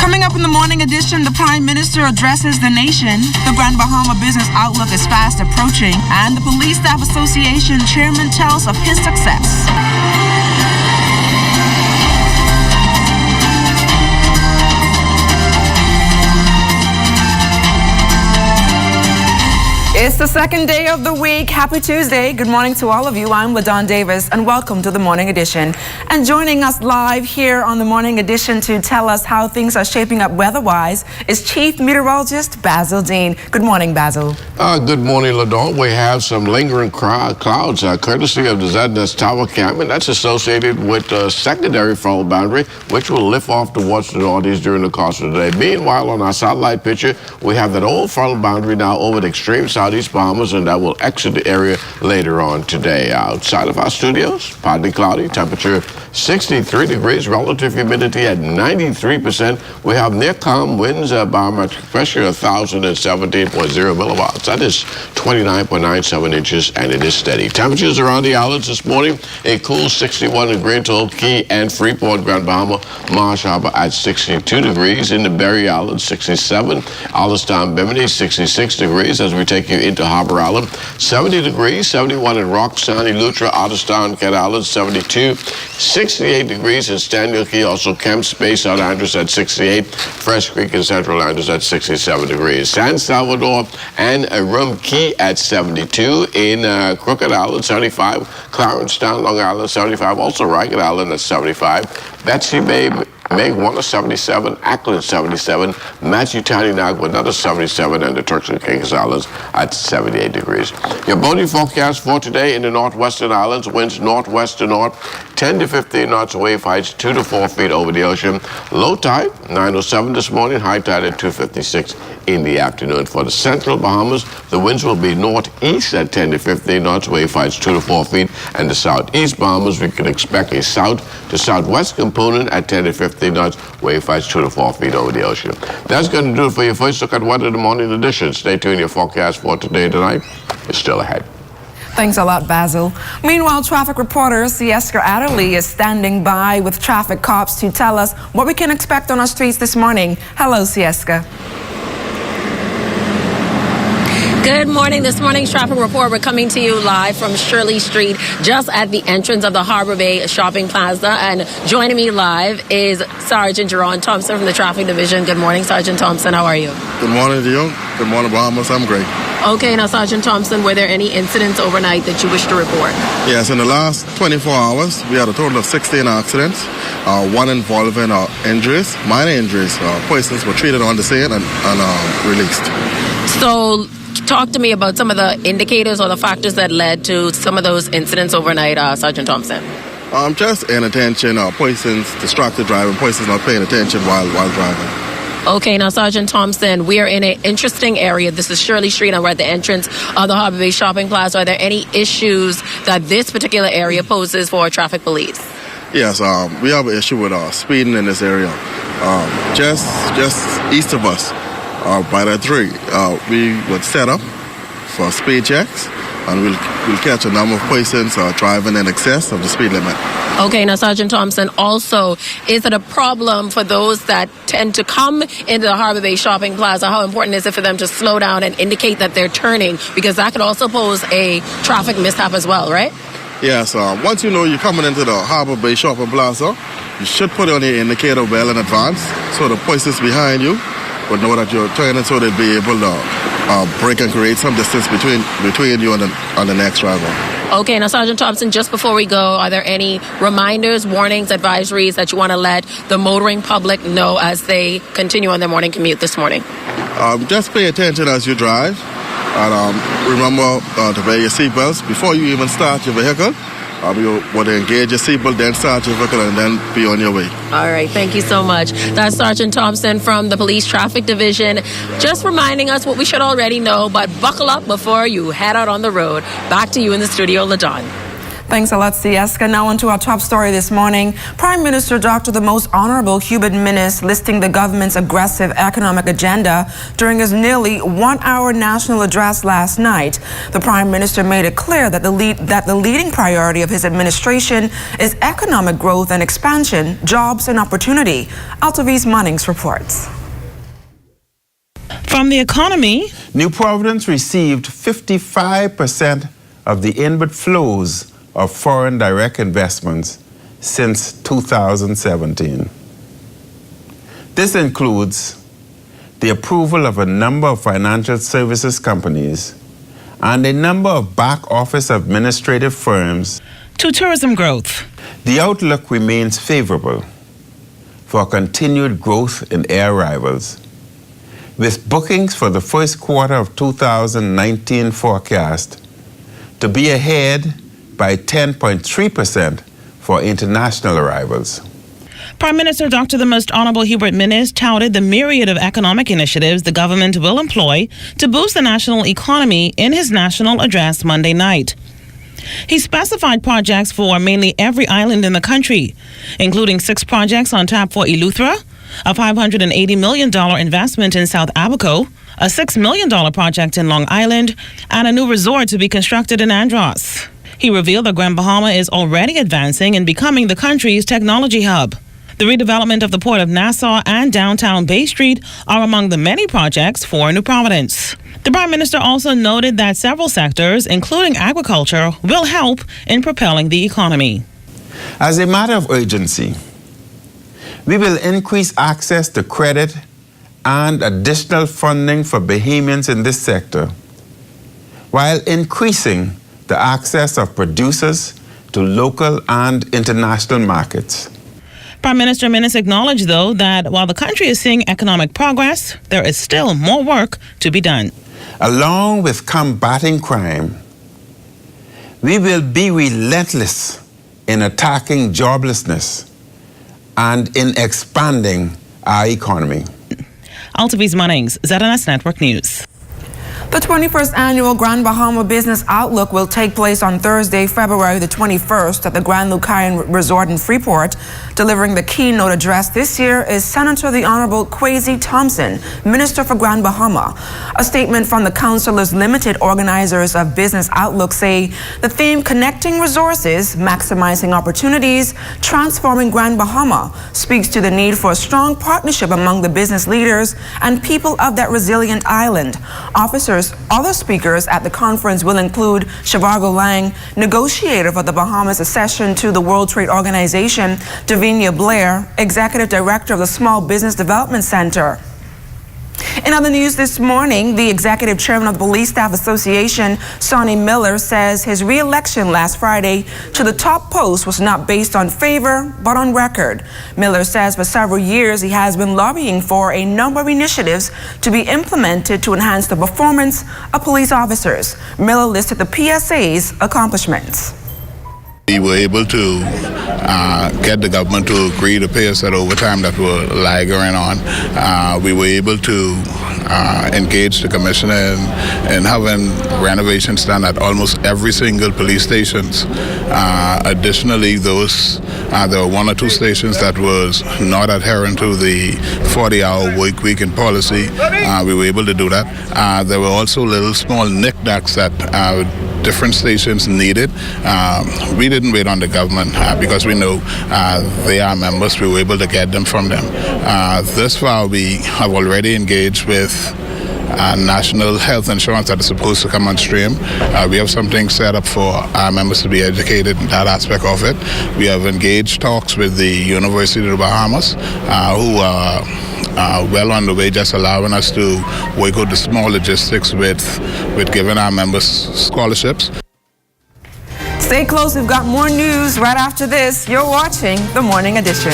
Coming up in the morning edition, the Prime Minister addresses the nation. The Grand Bahama Business Outlook is fast approaching, and the Police Staff Association chairman tells of his success. It's the second day of the week. Happy Tuesday. Good morning to all of you. I'm LaDon Davis, and welcome to the Morning Edition. And joining us live here on the Morning Edition to tell us how things are shaping up weather-wise is Chief Meteorologist Basil Dean. Good morning, Basil. Good morning, LaDon. We have some lingering clouds courtesy of the ZNS Tower Campment. That's associated with the secondary frontal boundary, which will lift off towards the northeast during the course of the day. Meanwhile, on our satellite picture, we have that old frontal boundary now over the extreme southeast Bahamas, and that will exit the area later on today. Outside of our studios, partly cloudy, temperature 63 degrees, relative humidity at 93%. We have near calm winds, barometric pressure 1,017.0 milliwatts. That is 29.97 inches, and it is steady. Temperatures around the islands this morning: a cool 61 in Grand Toll, Key and Freeport, Grand Bahama, Marsh Harbor at 62 degrees. In the Berry Islands, 67. Allenstown, Bimini, 66 degrees as we take you into Harbor Island. 70 degrees, 71 in Rock, Sandy, Lutra, Otterstown, Cat Island, 72. 68 degrees in Stanley Key, also Kemps Bay, South Andrews at 68. Fresh Creek and Central Andrews at 67 degrees. San Salvador and Rum Key at 72. In Crooked Island, 75. Clarenstown, Long Island, 75. Also Ragged Island at 75. Betsy Bay, Meg 1 at 77, Ackland 77, Matthew Tiny Nagua another 77, and the Turks and Caicos Islands at 78 degrees. Your boating forecast for today in the northwestern islands: winds northwest to north, 10 to 15 knots, wave heights 2 to 4 feet over the ocean. Low tide 9:07 this morning, high tide at 2:56 in the afternoon. For the central Bahamas, the winds will be northeast at 10 to 15 knots, wave heights 2 to 4 feet, and the southeast Bahamas we can expect a south to southwest component at 10 to 15 knots, wave heights 2 to 4 feet over the ocean. That's going to do it for your first look at weather in the morning edition. Stay tuned. Your forecast for today and tonight is still ahead. Thanks a lot, Basil. Meanwhile, traffic reporter Sieska Adderley is standing by with traffic cops to tell us what we can expect on our streets this morning. Hello, Sieska. Good morning. This morning's traffic report, we're coming to you live from Shirley Street, just at the entrance of the Harbor Bay Shopping Plaza. And joining me live is Sergeant Jerron Thompson from the Traffic Division. Good morning, Sergeant Thompson. How are you? Good morning to you. Good morning, Bahamas. I'm great. Okay, now, Sergeant Thompson, were there any incidents overnight that you wish to report? Yes, in the last 24 hours, we had a total of 16 accidents, one involving injuries, minor injuries. Persons were treated on the scene and released. So, talk to me about some of the indicators or the factors that led to some of those incidents overnight, Sergeant Thompson. Just inattention, persons distracted driving, persons not paying attention while driving. Okay, now, Sergeant Thompson, we are in an interesting area. This is Shirley Street, and we're at the entrance of the Harbor Bay Shopping Plaza. Are there any issues that this particular area poses for traffic police? Yes, we have an issue with speeding in this area. Just east of us, by the 3, we would set up for speed checks, and we'll catch a number of persons driving in excess of the speed limit. Okay, now, Sergeant Thompson, also, is it a problem for those that tend to come into the Harbor Bay Shopping Plaza? How important is it for them to slow down and indicate that they're turning? Because that could also pose a traffic mishap as well, right? Yes, once you know you're coming into the Harbor Bay Shopping Plaza, you should put on your indicator well in advance so the persons behind you would know that you're turning, so they'll be able to break and create some distance between you and the next driver. Okay, now, Sergeant Thompson, just before we go, are there any reminders, warnings, advisories that you want to let the motoring public know as they continue on their morning commute this morning? Just pay attention as you drive, and remember to wear your seatbelts before you even start your vehicle. You want to engage your seatbelt, then start your vehicle, and then be on your way. All right, thank you so much. That's Sergeant Thompson from the Police Traffic Division, just reminding us what we should already know, but buckle up before you head out on the road. Back to you in the studio, LaDon. Thanks a lot, Sieska. Now on to our top story this morning. Prime Minister Dr. the Most Honorable Hubert Minnis listing the government's aggressive economic agenda during his nearly one-hour national address last night. The Prime Minister made it clear that the leading priority of his administration is economic growth and expansion, jobs and opportunity. Altavis Munnings reports. From the economy, New Providence received 55% of the inward flows of foreign direct investments since 2017. This includes the approval of a number of financial services companies and a number of back office administrative firms. To tourism growth, the outlook remains favorable for continued growth in air arrivals, with bookings for the first quarter of 2019 forecast to be ahead by 10.3% for international arrivals. Prime Minister Dr. the Most Honorable Hubert Minnis touted the myriad of economic initiatives the government will employ to boost the national economy in his national address Monday night. He specified projects for mainly every island in the country, including 6 projects on tap for Eleuthera, a $580 million investment in South Abaco, a $6 million project in Long Island, and a new resort to be constructed in Andros. He revealed that Grand Bahama is already advancing in becoming the country's technology hub. The redevelopment of the Port of Nassau and downtown Bay Street are among the many projects for New Providence. The Prime Minister also noted that several sectors, including agriculture, will help in propelling the economy. As a matter of urgency, we will increase access to credit and additional funding for Bahamians in this sector, while increasing the access of producers to local and international markets. Prime Minister Minnis acknowledged, though, that while the country is seeing economic progress, there is still more work to be done. Along with combating crime, we will be relentless in attacking joblessness and in expanding our economy. Altavis Munnings, ZNS Network News. The 21st Annual Grand Bahama Business Outlook will take place on Thursday, February the 21st at the Grand Lucayan Resort in Freeport. Delivering the keynote address this year is Senator the Honorable Kwesi Thompson, Minister for Grand Bahama. A statement from the Councilors Limited, organizers of Business Outlook, say the theme Connecting Resources, Maximizing Opportunities, Transforming Grand Bahama speaks to the need for a strong partnership among the business leaders and people of that resilient island. Other speakers at the conference will include Shivago Lang, negotiator for the Bahamas accession to the World Trade Organization, Davinia Blair, executive director of the Small Business Development Center. In other news this morning, the executive chairman of the Police Staff Association, Sonny Miller, says his re-election last Friday to the top post was not based on favor, but on record. Miller says for several years he has been lobbying for a number of initiatives to be implemented to enhance the performance of police officers. Miller listed the PSA's accomplishments. We were able to get the government to agree to pay us that overtime that were lingering on. We were able to engage the commissioner in having renovations done at almost every single police stations. Additionally, there were 1 or 2 stations that was not adherent to the 40-hour work week in policy. We were able to do that. There were also little small knickknacks that different stations needed. We didn't wait on the government because we know they are members. We were able to get them from them. Thus far, we have already engaged with national health insurance that is supposed to come on stream. We have something set up for our members to be educated in that aspect of it. We have engaged talks with the University of the Bahamas, who are well on the way, just allowing us to work out the small logistics with giving our members scholarships. Stay close, we've got more news right after this. You're watching The Morning Edition.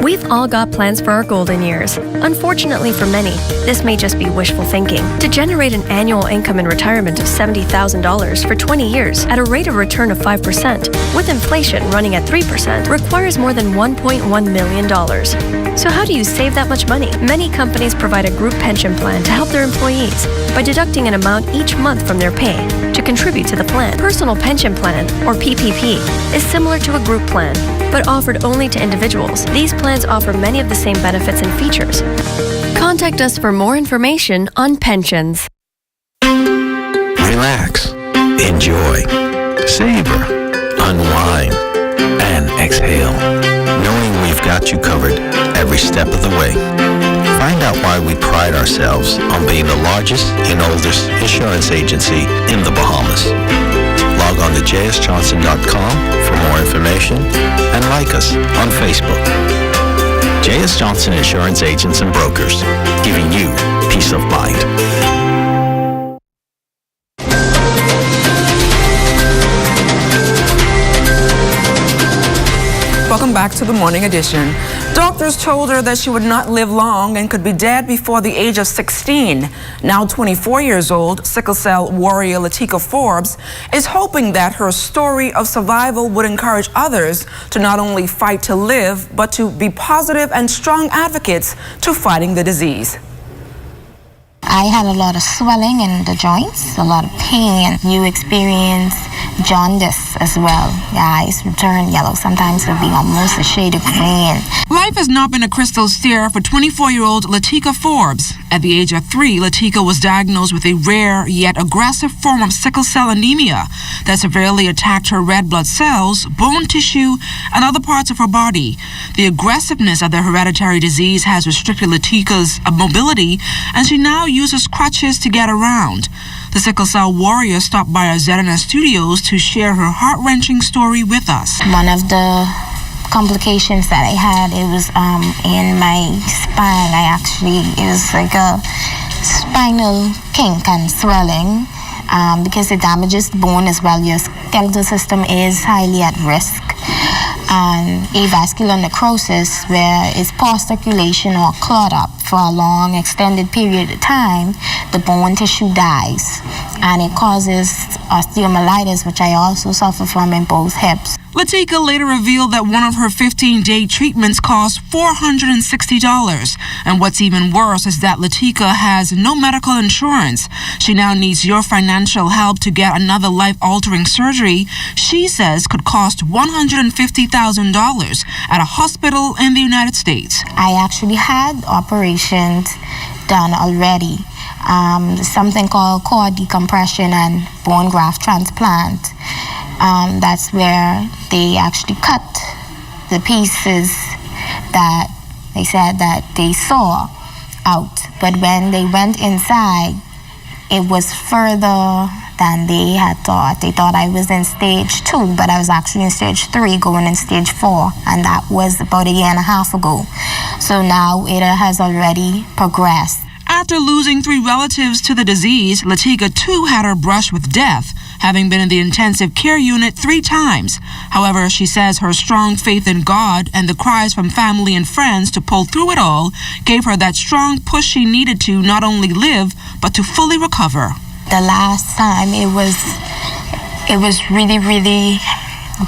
We've all got plans for our golden years. Unfortunately for many, this may just be wishful thinking. To generate an annual income in retirement of $70,000 for 20 years at a rate of return of 5%, with inflation running at 3%, requires more than $1.1 million. So how do you save that much money? Many companies provide a group pension plan to help their employees by deducting an amount each month from their pay to contribute to the plan. Personal Pension Plan, or PPP, is similar to a group plan, but offered only to individuals. These plans offer many of the same benefits and features. Contact us for more information on pensions. Relax, enjoy, savor, unwind, and exhale, knowing we've got you covered every step of the way. Find out why we pride ourselves on being the largest and oldest insurance agency in the Bahamas. Log on to jsjohnson.com for more information and like us on Facebook. J.S. Johnson Insurance Agents and Brokers, giving you peace of mind. Welcome back to the Morning Edition. Doctors told her that she would not live long and could be dead before the age of 16. Now 24 years old, sickle cell warrior Latika Forbes is hoping that her story of survival would encourage others to not only fight to live, but to be positive and strong advocates to fighting the disease. I had a lot of swelling in the joints, a lot of pain. You experience jaundice as well. Your eyes would turn yellow. Sometimes it would be almost a shade of green. Life has not been a crystal stair for 24-year-old Latika Forbes. At the age of 3, Latika was diagnosed with a rare yet aggressive form of sickle cell anemia that severely attacked her red blood cells, bone tissue, and other parts of her body. The aggressiveness of the hereditary disease has restricted Latika's mobility, and she now uses crutches to get around. The sickle cell warrior stopped by our ZNS studios to share her heart-wrenching story with us. One of the complications that I had, it was in my spine. It was like a spinal kink and swelling because it damages the bone as well. Your skeletal system is highly at risk. And avascular necrosis, where it's poor circulation or clot up for a long extended period of time, the bone tissue dies and it causes osteomyelitis, which I also suffer from in both hips. Latika later revealed that one of her 15-day treatments cost $460. And what's even worse is that Latika has no medical insurance. She now needs your financial help to get another life-altering surgery she says could cost $150,000 at a hospital in the United States. I actually had operations done already. Something called core decompression and bone graft transplant. That's where they actually cut the pieces that they said that they saw out. But when they went inside, it was further than they had thought. They thought I was in stage 2, but I was actually in stage 3, going in stage 4, and that was about a year and a half ago. So now it has already progressed. After losing 3 relatives to the disease, Latika too had her brush with death, having been in the intensive care unit 3 times. However, she says her strong faith in God and the cries from family and friends to pull through it all gave her that strong push she needed to not only live, but to fully recover. The last time it was really, really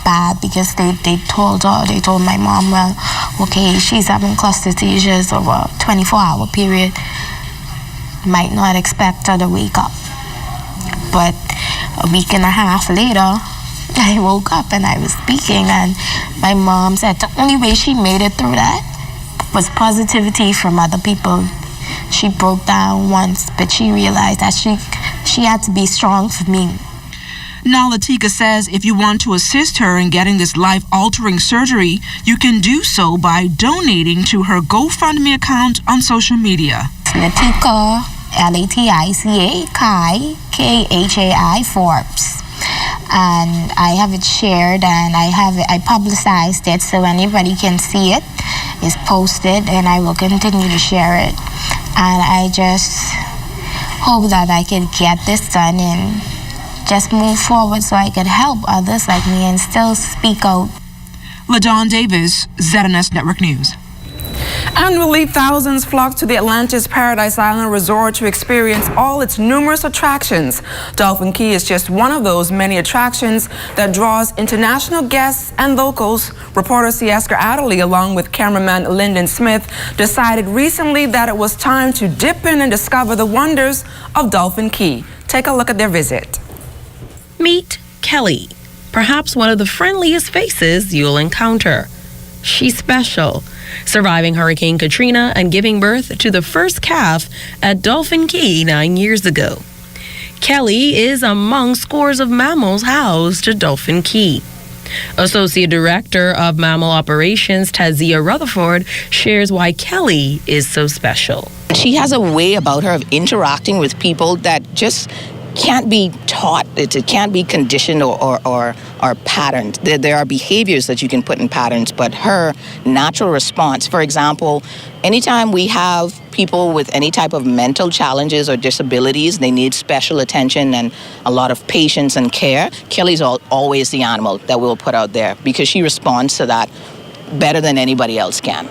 bad because they told my mom, well, okay, she's having cluster seizures over a 24-hour period. Might not expect her to wake up. But a week and a half later, I woke up and I was speaking, and my mom said the only way she made it through that was positivity from other people. She broke down once, but she realized that she had to be strong for me. Now Latika says if you want to assist her in getting this life-altering surgery, you can do so by donating to her GoFundMe account on social media. Latika, Latica, Khai, Forbes. And I have it shared, and I publicized it so anybody can see it. It's posted, and I will continue to share it. And I just hope that I can get this done and just move forward so I could help others like me and still speak out. LaDawn Davis, ZNS Network News. Annually, thousands flock to the Atlantis Paradise Island Resort to experience all its numerous attractions. Dolphin Key is just one of those many attractions that draws international guests and locals. Reporter Sieska Adderley, along with cameraman Lyndon Smith, decided recently that it was time to dip in and discover the wonders of Dolphin Key. Take a look at their visit. Meet Kelly, perhaps one of the friendliest faces you'll encounter. She's special, surviving Hurricane Katrina and giving birth to the first calf at Dolphin Key 9 years ago. Kelly is among scores of mammals housed at Dolphin Key. Associate Director of Mammal Operations, Tazia Rutherford, shares why Kelly is so special. She has a way about her of interacting with people that just can't be taught. It can't be conditioned or patterned. There are behaviors that you can put in patterns, but her natural response, for example, anytime we have people with any type of mental challenges or disabilities, they need special attention and a lot of patience and care, Kelly's always the animal that we'll put out there because she responds to that better than anybody else can.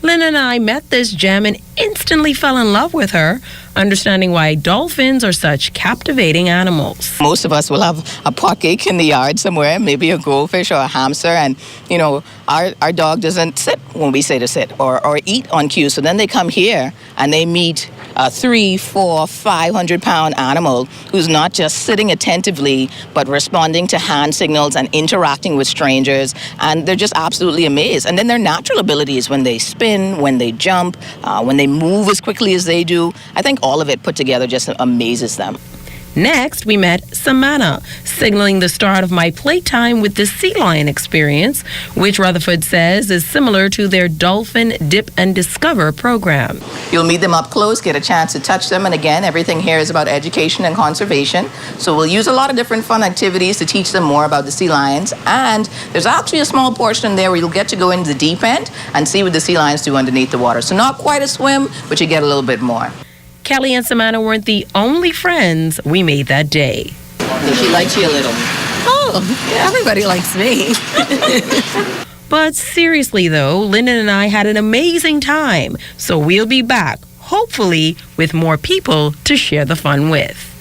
Lynn and I met this gem and instantly fell in love with her, understanding why dolphins are such captivating animals. Most of us will have a pocket in the yard somewhere, maybe a goldfish or a hamster, and you know, our dog doesn't sit when we say to sit or eat on cue. So then they come here and they meet a 300, 400, 500-pound animal who's not just sitting attentively, but responding to hand signals and interacting with strangers, and they're just absolutely amazed. And then their natural abilities when they spin, when they jump, when they move as quickly as they do, I think all of it put together just amazes them. Next, we met Samana, signaling the start of my playtime with the sea lion experience, which Rutherford says is similar to their Dolphin Dip and Discover program. You'll meet them up close, get a chance to touch them, and again, everything here is about education and conservation. So we'll use a lot of different fun activities to teach them more about the sea lions, and there's actually a small portion there where you'll get to go into the deep end and see what the sea lions do underneath the water. So not quite a swim, but you get a little bit more. Kelly and Samana weren't the only friends we made that day. I think he likes you a little. Oh, yeah, everybody likes me. But seriously though, Lyndon and I had an amazing time, so we'll be back, hopefully with more people to share the fun with.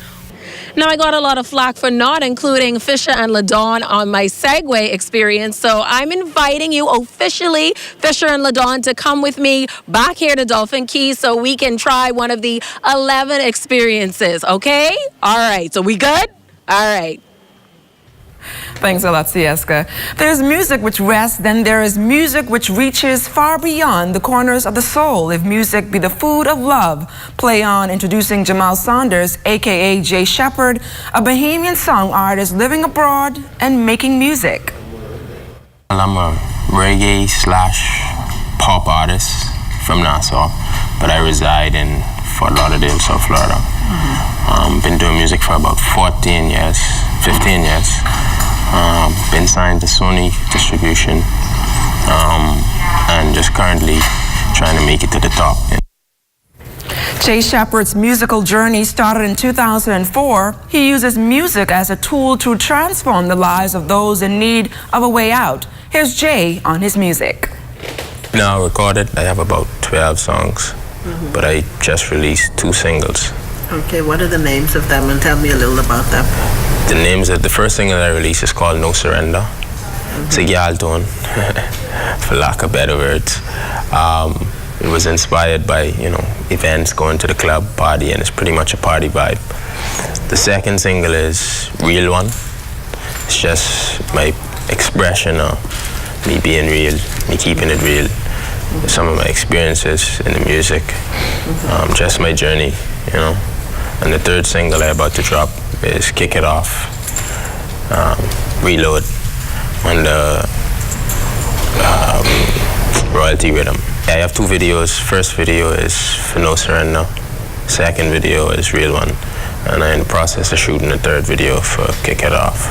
Now, I got a lot of flack for not including Fisher and LaDawn on my Segway experience, so I'm inviting you officially, Fisher and LaDawn, to come with me back here to Dolphin Key so we can try one of the 11 experiences, okay? All right, so we good? All right. Thanks a lot, Sieska. There's music which rests, then there is music which reaches far beyond the corners of the soul. If music be the food of love, play on. Introducing Jamal Saunders, a.k.a. Jay Shepard, a Bahamian song artist living abroad and making music. I'm a reggae/pop artist from Nassau, but I reside in Fort Lauderdale, South Florida. Been doing music for about 15 years. Been signed to Sony Distribution, and just currently trying to make it to the top. Jay Shepard's musical journey started in 2004. He uses music as a tool to transform the lives of those in need of a way out. Here's Jay on his music. Now recorded, I have about 12 songs, but I just released 2 singles. Okay, what are the names of them, and tell me a little about them? The names of the first single I released is called No Surrender. It's a gyal tune, for lack of better words. It was inspired by, events, going to the club, party, and it's pretty much a party vibe. The second single is Real One. It's just my expression of me being real, me keeping it real. Some of my experiences in the music, just my journey, And the third single I'm about to drop is Kick It Off, Reload, on the royalty rhythm. I have 2 videos. First video is for No Surrender. Second video is Real One. And I'm in the process of shooting the third video for Kick It Off.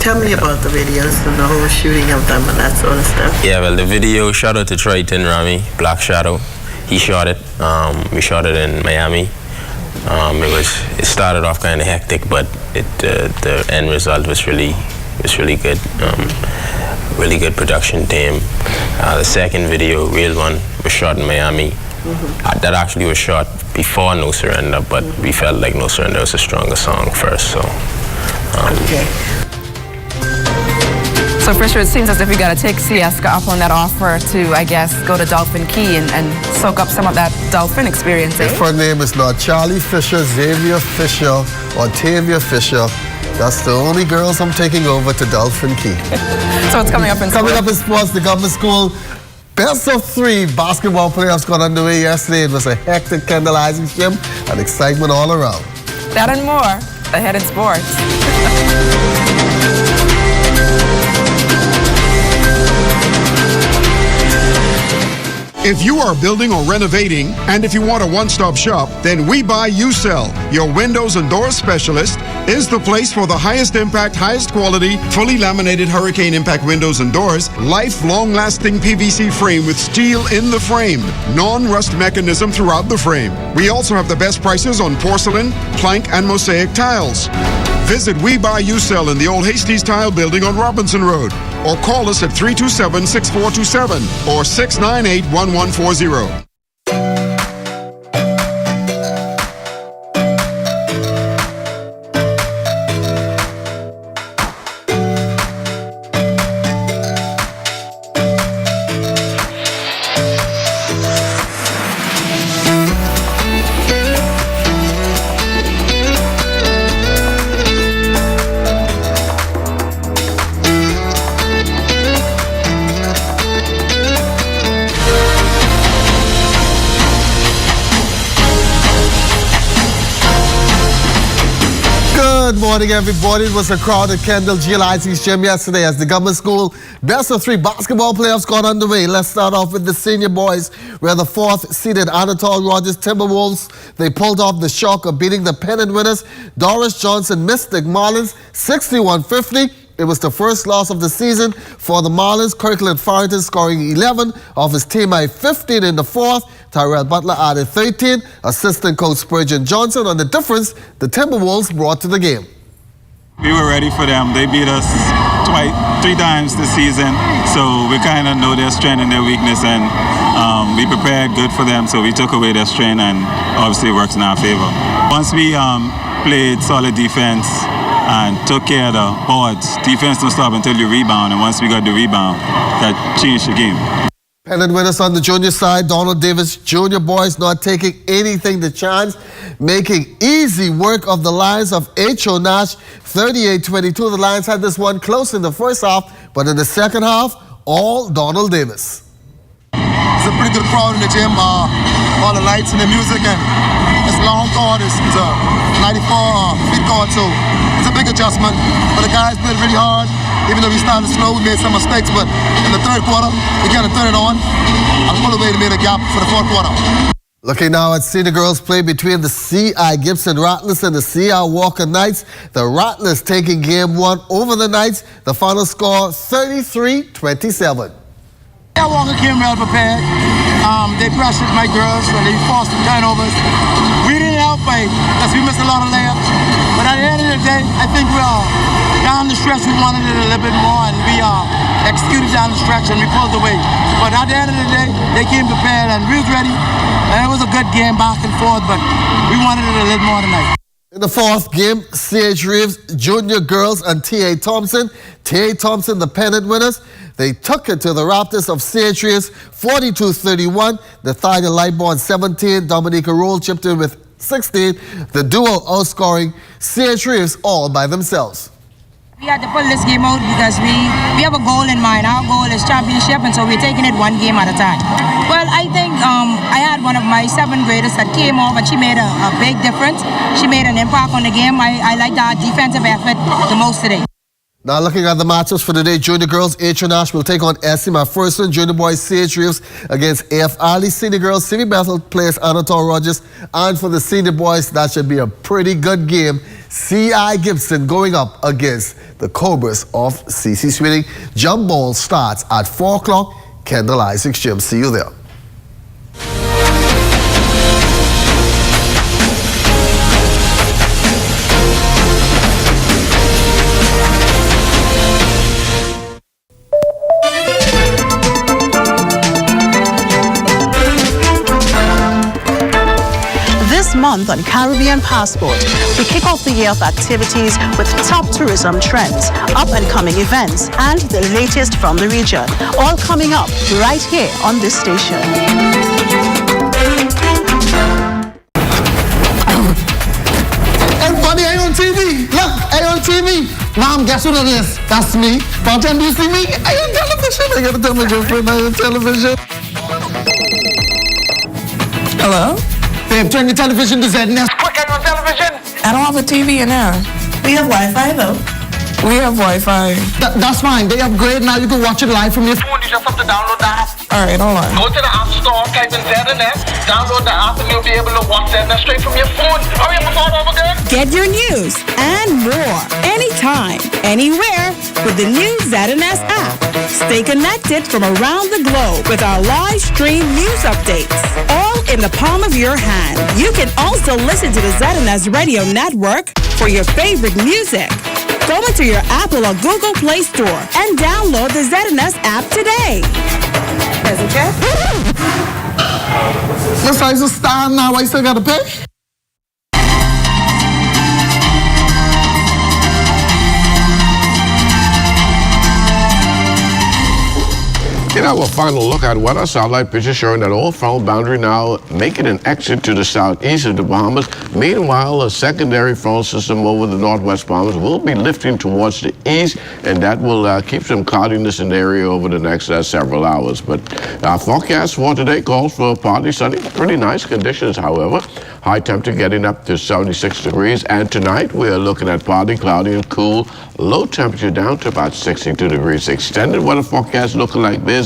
Tell me about the videos and the whole shooting of them and that sort of stuff. Yeah, well, the video, shout out to Triton Rami, Black Shadow. He shot it. We shot it in Miami. It started off kind of hectic, but the end result was really good. Really good production team. The second video, Real One, was shot in Miami. That actually was shot before No Surrender, but we felt like No Surrender was a stronger song first. So. Okay. So Fisher, it seems as if we got to take Sieska up on that offer to, I guess, go to Dolphin Key and soak up some of that Dolphin experience. If her name is not Charlie Fisher, Xavier Fisher, or Tavia Fisher, that's the only girls I'm taking over to Dolphin Key. So it's coming up in sports. Coming up in sports, the government school best of 3 basketball playoffs got underway yesterday. It was a hectic Kendall Isaacs gym and excitement all around. That and more ahead in sports. If you are building or renovating, and if you want a one-stop shop, then We Buy You Sell, your windows and doors specialist, is the place for the highest impact, highest quality, fully laminated hurricane impact windows and doors, lifelong lasting PVC frame with steel in the frame, non-rust mechanism throughout the frame. We also have the best prices on porcelain, plank, and mosaic tiles. Visit We Buy You Sell in the old Hastings Tile Building on Robinson Road, or call us at 327-6427 or 698-1140. Good morning, everybody. It was a crowded Kendall G. Isaacs gym yesterday as the government school best of 3 basketball playoffs got underway. Let's start off with the senior boys, where the 4th-seeded Anatole Rogers Timberwolves, they pulled off the shock of beating the pennant winners Doris Johnson Mystic Marlins 61-50. It was the first loss of the season for the Marlins. Kirkland Farrington scoring 11 of his team high 15 in the 4th. Tyrell Butler added 13. Assistant coach Spurgeon Johnson on the difference the Timberwolves brought to the game. We were ready for them. They beat us 3 times this season, so we kind of know their strength and their weakness, and we prepared good for them, so we took away their strength, and obviously it works in our favor. Once we played solid defense and took care of the boards, defense don't stop until you rebound, and once we got the rebound, that changed the game. Pennant winners on the junior side, Donald Davis Junior boys not taking anything to chance, making easy work of the Lions of H.O. Nash, 38-22. The Lions had this one close in the first half, but in the second half, all Donald Davis. It's a pretty good crowd in the gym, all the lights and the music, and it's long court, it's a 94-feet court, so it's a big adjustment, but the guys played really hard. Even though we started slow, we made some mistakes, but in the third quarter, we kind of turned it on and pulled away to make a gap for the fourth quarter. Looking now at senior girls play between the C.I. Gibson Rattlers and the C.I. Walker Knights. The Rattlers taking game 1 over the Knights. The final score 33-27. C.I. Walker came well prepared. They pressured my girls and they forced some turnovers. We didn't help because we missed a lot of layups. But at the end of the day, I think we are down the stretch. We wanted it a little bit more, and we executed down the stretch and we pulled away. But at the end of the day, they came prepared and we was ready. And it was a good game back and forth, but we wanted it a little more tonight. In the 4th game, C.H. Reeves Junior Girls and T.A. Thompson. T.A. Thompson, the pennant winners, they took it to the Raptors of C.H. Reeves 42-31. Nathaniel Lightborn 17. Dominica Roll chipped in with 16. The duo outscoring C.H. Reeves all by themselves. We had to pull this game out because we have a goal in mind. Our goal is championship, and so we're taking it one game at a time. Well, I think I had one of my 7th graders that came off, and she made a big difference. She made an impact on the game. I liked our defensive effort the most today. Now looking at the matchups for today, junior girls, H.O. Nash will take on S.C. McPherson. Junior boys, C.H. Reeves against A.F. Ali. Senior girls, Simi Bethel plays Anatole Rogers. And for the senior boys, that should be a pretty good game. C.I. Gibson going up against the Cobras of C.C. Sweeting. Jump ball starts at 4 o'clock. Kendall Isaacs Gym. See you there. month on Caribbean Passport. We kick off the year of activities with top tourism trends, up-and-coming events, and the latest from the region. All coming up right here on this station. Everybody, I on TV. Look, I on TV. Mom, guess what it is? That's me. Bartend, do you see me? I on television. I gotta tell my girlfriend I on television. Hello? Babe, turn your television to ZNS. Quick, I'm on television. I don't have a TV in there. We have Wi-Fi though. We have Wi-Fi. That's fine. They upgrade now. You can watch it live from your phone. You just have to download the app. All right, hold on. Go to the App Store, type in ZNS, download the app, and you'll be able to watch ZNS straight from your phone. Hurry up and start over again. Get your news and more anytime, anywhere with the new ZNS app. Stay connected from around the globe with our live stream news updates, all in the palm of your hand. You can also listen to the ZNS Radio Network for your favorite music. Go into your Apple or Google Play Store and download the ZNS app today. Yes, I just stand now. I still gotta pay. In our final look at weather, satellite pictures showing that old front boundary now making an exit to the southeast of the Bahamas. Meanwhile, a secondary front system over the northwest Bahamas will be lifting towards the east, and that will keep some cloudiness in the area over the next several hours. But our forecast for today calls for partly sunny, pretty nice conditions, however. High temperature getting up to 76 degrees, and tonight we are looking at partly cloudy and cool. Low temperature down to about 62 degrees. Extended weather forecast looking like this.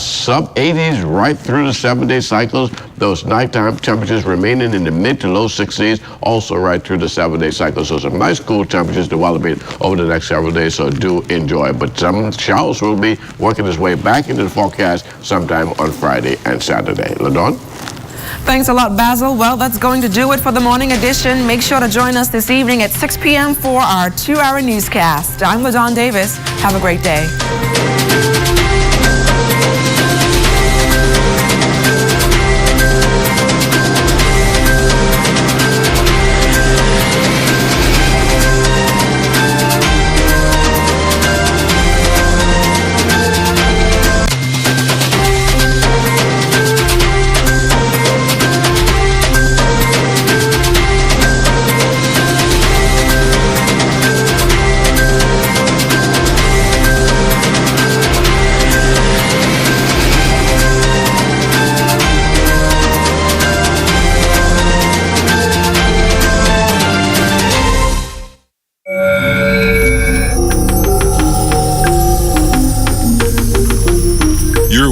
Sub 80s right through the 7-day cycles. Those nighttime temperatures remaining in the mid to low 60s, also right through the 7-day cycles. So some nice cool temperatures developing over the next several days, so do enjoy. But some showers will be working its way back into the forecast sometime on Friday and Saturday. LaDawn? Thanks a lot, Basil. Well, that's going to do it for the morning edition. Make sure to join us this evening at 6 p.m. for our 2-hour newscast. I'm LaDawn Davis. Have a great day.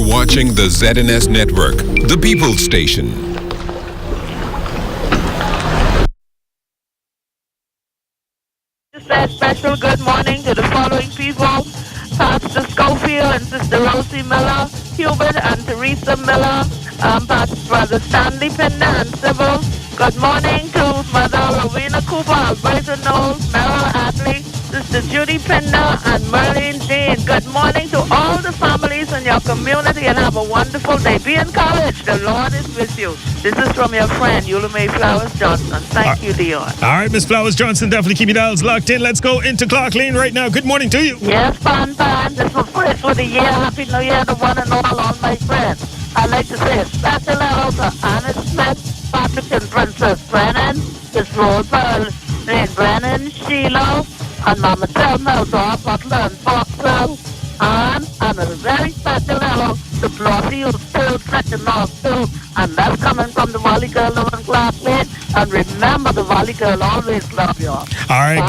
Watching the ZNS Network, the People's Station. A special good morning to the following people: Pastor Schofield and Sister Rosie Miller, Hubert and Teresa Miller, Pastor Brother Stanley Pender and Sybil. Good morning to Mother Rowena Cooper, Alberta Knowles, Merrill Hadley, Sister Judy Pender and Merlin Dean. Good morning to all the families in your community, and have a wonderful day. Be encouraged. The Lord is with you. This is from your friend, Eula May Flowers Johnson. Thank you, Dion. All right, Miss Flowers Johnson, definitely keep your dials locked in. Let's go into Clark Lane right now. Good morning to you. Yes, fun time. This was first for the year. Happy New Year to one and all my friends. I'd like to say a special hello to Anna Smith, Patrick and Princess Brennan, Miss Rose Pearl, Jane Brennan, Sheila, and Mama Thelma, Dora Butler, and Foxwell. And a very special hello to Flossie, who's still second off too. And that's coming from the Valley Girl over in Clark Lane. And remember, the Valley Girl always love you. All right.